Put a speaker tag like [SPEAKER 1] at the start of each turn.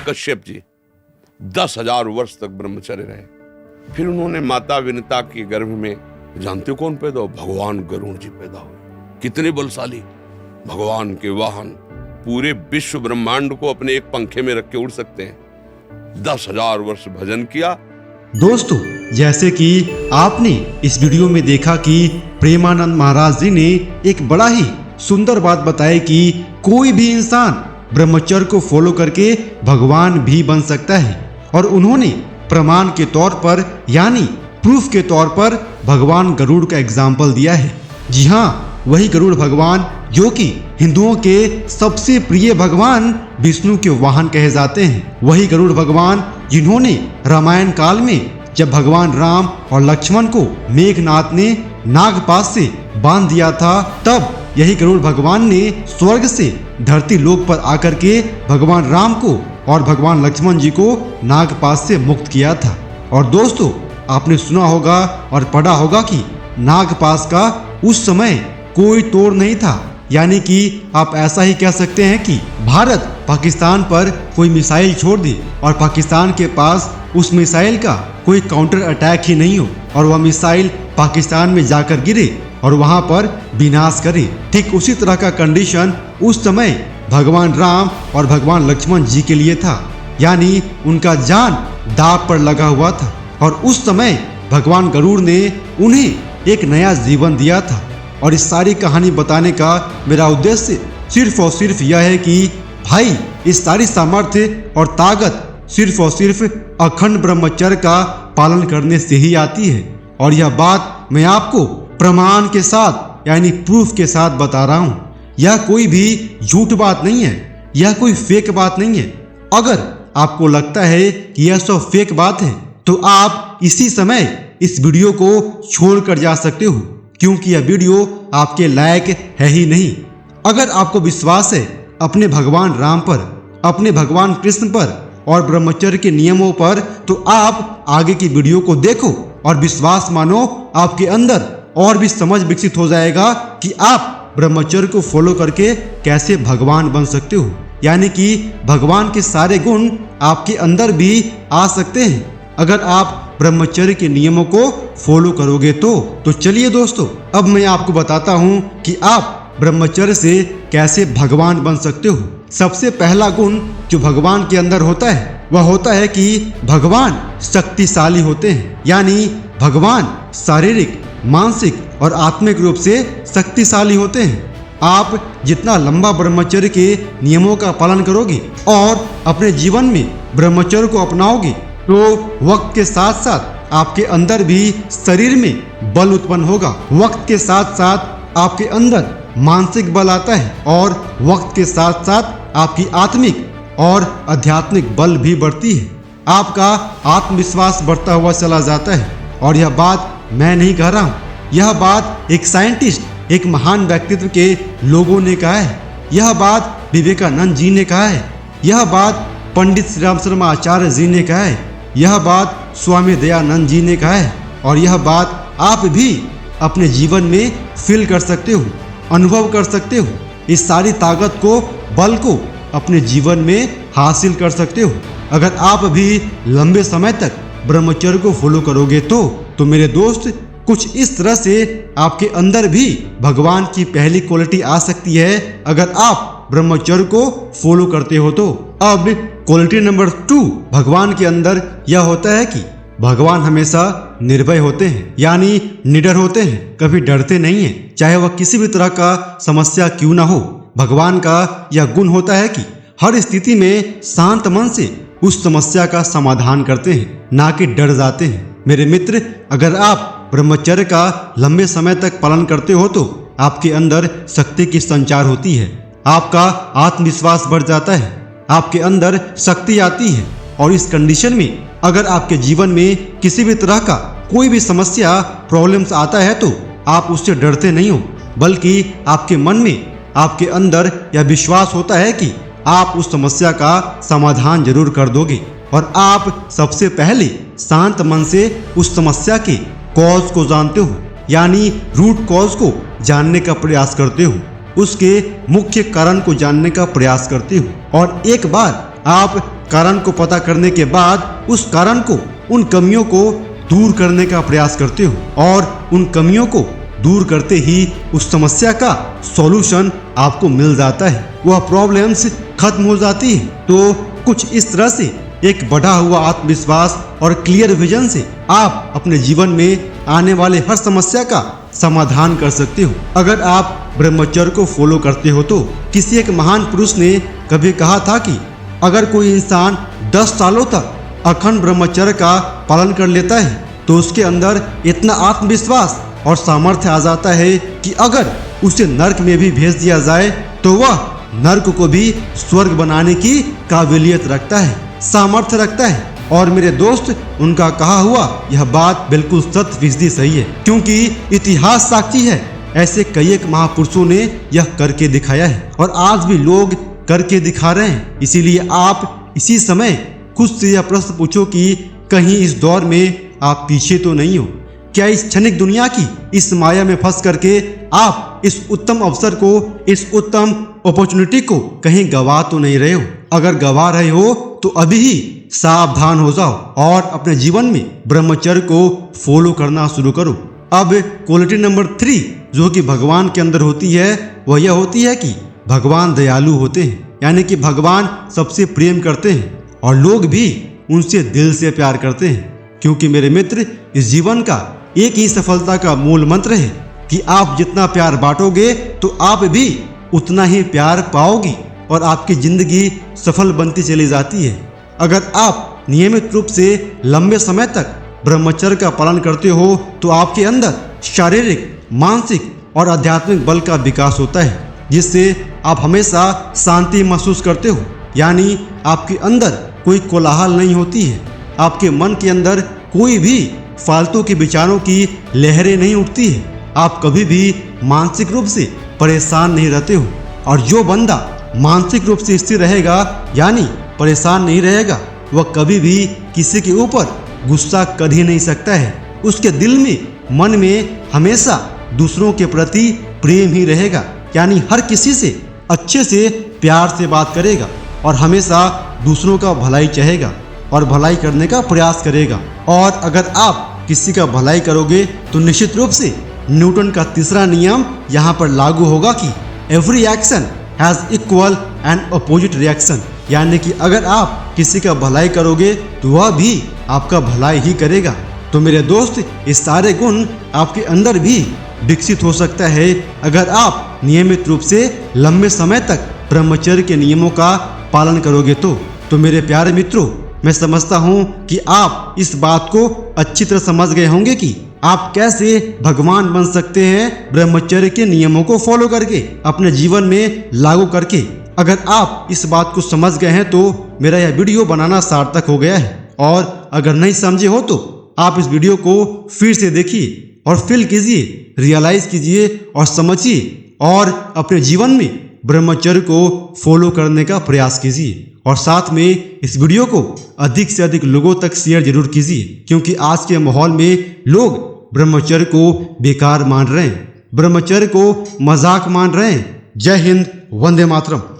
[SPEAKER 1] कश्यप जी 10,000 वर्ष तक ब्रह्मचर्य रहे। फिर उन्होंने माता विनता के गर्भ में जानते कौन पैदा हो? भगवान गरुड़ जी पैदा हुए। कितने बलशाली, भगवान के वाहन, पूरे विश्व ब्रह्मांड को अपने एक पंखे में रख के उड़ सकते हैं। 10,000 वर्ष भजन किया।
[SPEAKER 2] दोस्तों, जैसे कि आपने इस वीडियो में देखा कि प्रेमानंद महाराज जी ने एक बड़ा ही सुंदर बात बताई कि कोई भी इंसान ब्रह्मचर्य को फॉलो करके भगवान भी बन सकता है। और उन्होंने प्रमाण के तौर पर यानी प्रूफ के तौर पर भगवान गरुड़ का एग्जाम्पल दिया है। जी हाँ, वही गरुड़ भगवान जो कि हिंदुओं के सबसे प्रिय भगवान विष्णु के वाहन कहे जाते हैं। वही गरुड़ भगवान जिन्होंने रामायण काल में जब भगवान राम और लक्ष्मण को मेघनाथ ने नागपाश से बांध दिया था, तब यही गरुड़ भगवान ने स्वर्ग से धरती लोक पर आकर के भगवान राम को और भगवान लक्ष्मण जी को नागपाश से मुक्त किया था। और दोस्तों, आपने सुना होगा और पढ़ा होगा कि नागपाश का उस समय कोई तोड़ नहीं था। यानी कि आप ऐसा ही कह सकते हैं कि भारत पाकिस्तान पर कोई मिसाइल छोड़ दे और पाकिस्तान के पास उस मिसाइल का कोई काउंटर अटैक ही नहीं हो और वह मिसाइल पाकिस्तान में जाकर गिरे और वहां पर विनाश करे। ठीक उसी तरह का कंडीशन उस समय भगवान राम और भगवान लक्ष्मण जी के लिए था। यानी उनका जान दांव पर लगा हुआ था और उस समय भगवान गरुड़ ने उन्हें एक नया जीवन दिया था। और इस सारी कहानी बताने का मेरा उद्देश्य सिर्फ और सिर्फ यह है कि भाई, इस सारी सामर्थ्य और ताकत सिर्फ और सिर्फ अखंड ब्रह्मचर्य का पालन करने से ही आती है। और यह बात मैं आपको प्रमाण के साथ यानी प्रूफ के साथ बता रहा हूँ। यह कोई भी झूठ बात नहीं है, यह कोई फेक बात नहीं है। अगर आपको लगता है कि यह सब फेक बात है तो आप इसी समय इस वीडियो को छोड़कर जा सकते हो, क्योंकि यह वीडियो आपके लायक है ही नहीं। अगर आपको विश्वास है अपने भगवान राम पर, अपने भगवान कृष्ण पर और ब्रह्मचर्य के नियमों पर, तो आप आगे की वीडियो को देखो और विश्वास मानो, आपके अंदर और भी समझ विकसित हो जाएगा कि आप ब्रह्मचर्य को फॉलो करके कैसे भगवान बन सकते हो। यानी कि भगवान के सारे गुण आपके अंदर भी आ सकते हैं अगर आप ब्रह्मचर्य के नियमों को फॉलो करोगे तो चलिए दोस्तों, अब मैं आपको बताता हूँ कि आप ब्रह्मचर्य से कैसे भगवान बन सकते हो। सबसे पहला गुण जो भगवान के अंदर होता है वह होता है कि भगवान शक्तिशाली होते हैं। यानी भगवान शारीरिक, मानसिक और आत्मिक रूप से शक्तिशाली होते हैं। आप जितना लंबा ब्रह्मचर्य के नियमों का पालन करोगे और अपने जीवन में ब्रह्मचर्य को अपनाओगे तो वक्त के साथ साथ आपके अंदर भी शरीर में बल उत्पन्न होगा। वक्त के साथ साथ आपके अंदर मानसिक बल आता है और वक्त के साथ साथ आपकी आत्मिक और आध्यात्मिक बल भी बढ़ती है। आपका आत्मविश्वास बढ़ता हुआ चला जाता है। और यह बात मैं नहीं कह रहा हूँ, यह बात एक साइंटिस्ट, एक महान व्यक्तित्व के लोगों ने कहा है। यह बात विवेकानंद जी ने कहा है। यह बात पंडित श्री राम शर्मा आचार्य जी ने कहा है। यह बात स्वामी दयानंद जी ने कहा है। और यह बात आप भी अपने जीवन में फील कर सकते हो, अनुभव कर सकते हो। इस सारी ताकत को, बल को अपने जीवन में हासिल कर सकते हो अगर आप भी लंबे समय तक ब्रह्मचर्य को फॉलो करोगे तो मेरे दोस्त, कुछ इस तरह से आपके अंदर भी भगवान की पहली क्वालिटी आ सकती है अगर आप ब्रह्मचर्य को फॉलो करते हो तो। अब क्वालिटी नंबर 2 भगवान के अंदर यह होता है कि भगवान हमेशा निर्भय होते हैं, यानी निडर होते हैं, कभी डरते नहीं हैं, चाहे वह किसी भी तरह का समस्या क्यों ना हो। भगवान का यह गुण होता है कि हर स्थिति में शांत मन से उस समस्या का समाधान करते हैं, ना कि डर जाते हैं। मेरे मित्र, अगर आप ब्रह्मचर्य का लंबे समय तक पालन करते हो तो आपके अंदर शक्ति की संचार होती है, आपका आत्मविश्वास बढ़ जाता है, आपके अंदर शक्ति आती है। और इस कंडीशन में अगर आपके जीवन में किसी भी तरह का कोई भी समस्या, प्रॉब्लम्स आता है तो आप उससे डरते नहीं हो, बल्कि आपके मन में, आपके अंदर यह विश्वास होता है कि आप उस समस्या का समाधान जरूर कर दोगे। और आप सबसे पहले शांत मन से उस समस्या के कॉज को जानते हो, यानी रूट कॉज को जानने का प्रयास करते हो, उसके मुख्य कारण को जानने का प्रयास करते हो। और एक बार आप कारण को पता करने के बाद उस कारण को, उन कमियों को दूर करने का प्रयास करते हो और उन कमियों को दूर करते ही उस समस्या का सॉल्यूशन आपको मिल जाता है, वह प्रॉब्लम्स खत्म हो जाती है। तो कुछ इस तरह से एक बढ़ा हुआ आत्मविश्वास और क्लियर विजन से आप अपने जीवन में आने वाले हर समस्या का समाधान कर सकते हो। अगर आप ब्रह्मचर्य को फॉलो करते हो तो किसी एक महान पुरुष ने कभी कहा था कि अगर कोई इंसान 10 सालों तक अखंड ब्रह्मचर्य का पालन कर लेता है तो उसके अंदर इतना आत्मविश्वास और सामर्थ्य आ जाता है कि अगर उसे नर्क में भी भेज दिया जाए तो वह नर्क को भी स्वर्ग बनाने की काबिलियत रखता है, सामर्थ्य रखता है। और मेरे दोस्त, उनका कहा हुआ यह बात बिल्कुल 100% सही है, क्योंकि इतिहास साक्षी है। ऐसे कई एक महापुरुषों ने यह करके दिखाया है और आज भी लोग करके दिखा रहे हैं। इसीलिए आप इसी समय खुद से यह प्रश्न पूछो कि कहीं इस दौर में आप पीछे तो नहीं हो। क्या इस क्षणिक दुनिया की इस माया में फंस करके आप इस उत्तम अवसर को, इस उत्तम अपॉर्चुनिटी को कहीं गवा तो नहीं रहे हो? अगर गवा रहे हो तो अभी ही सावधान हो जाओ और अपने जीवन में ब्रह्मचर्य को फॉलो करना शुरू करो। अब क्वालिटी नंबर 3 जो कि भगवान के अंदर होती है वह यह होती है कि भगवान दयालु होते हैं, यानी कि भगवान सबसे प्रेम करते हैं और लोग भी उनसे दिल से प्यार करते हैं। क्योंकि मेरे मित्र, इस जीवन का एक ही सफलता का मूल मंत्र है कि आप जितना प्यार बांटोगे तो आप भी उतना ही प्यार पाओगे और आपकी जिंदगी सफल बनती चली जाती है। अगर आप नियमित रूप से लंबे समय तक ब्रह्मचर्य का पालन करते हो तो आपके अंदर शारीरिक, मानसिक और आध्यात्मिक बल का विकास होता है, जिससे आप हमेशा शांति महसूस करते हो। यानी आपके अंदर कोई कोलाहल नहीं होती है, आपके मन के अंदर कोई भी फालतू के विचारों की लहरें नहीं उठती है, आप कभी भी मानसिक रूप से परेशान नहीं रहते हो। और जो बंदा मानसिक रूप से स्थिर रहेगा, यानी परेशान नहीं रहेगा, वह कभी भी किसी के ऊपर गुस्सा कर ही नहीं सकता है। उसके दिल में, मन में हमेशा दूसरों के प्रति प्रेम ही रहेगा, यानी हर किसी से अच्छे से प्यार से बात करेगा और हमेशा दूसरों का भलाई चाहेगा और भलाई करने का प्रयास करेगा। और अगर आप किसी का भलाई करोगे तो निश्चित रूप से न्यूटन का तीसरा नियम यहाँ पर लागू होगा कि every action has equal and opposite reaction, यानी कि अगर आप किसी का भलाई करोगे तो वह भी आपका भलाई ही करेगा। तो मेरे दोस्त, ये सारे गुण आपके अंदर भी विकसित हो सकता है अगर आप नियमित रूप से लंबे समय तक ब्रह्मचर्य के नियमों का पालन करोगे तो मेरे प्यारे मित्रों, मैं समझता हूँ कि आप इस बात को अच्छी तरह समझ गए होंगे कि आप कैसे भगवान बन सकते हैं ब्रह्मचर्य के नियमों को फॉलो करके, अपने जीवन में लागू करके। अगर आप इस बात को समझ गए हैं तो मेरा यह वीडियो बनाना सार्थक हो गया है। और अगर नहीं समझे हो तो आप इस वीडियो को फिर से देखिए और फील कीजिए, रियलाइज कीजिए और समझिए और अपने जीवन में ब्रह्मचर्य को फॉलो करने का प्रयास कीजिए। और साथ में इस वीडियो को अधिक से अधिक लोगों तक शेयर जरूर कीजिए, क्योंकि आज के माहौल में लोग ब्रह्मचर्य को बेकार मान रहे हैं, ब्रह्मचर्य को मजाक मान रहे हैं। जय हिंद, वंदे मातरम।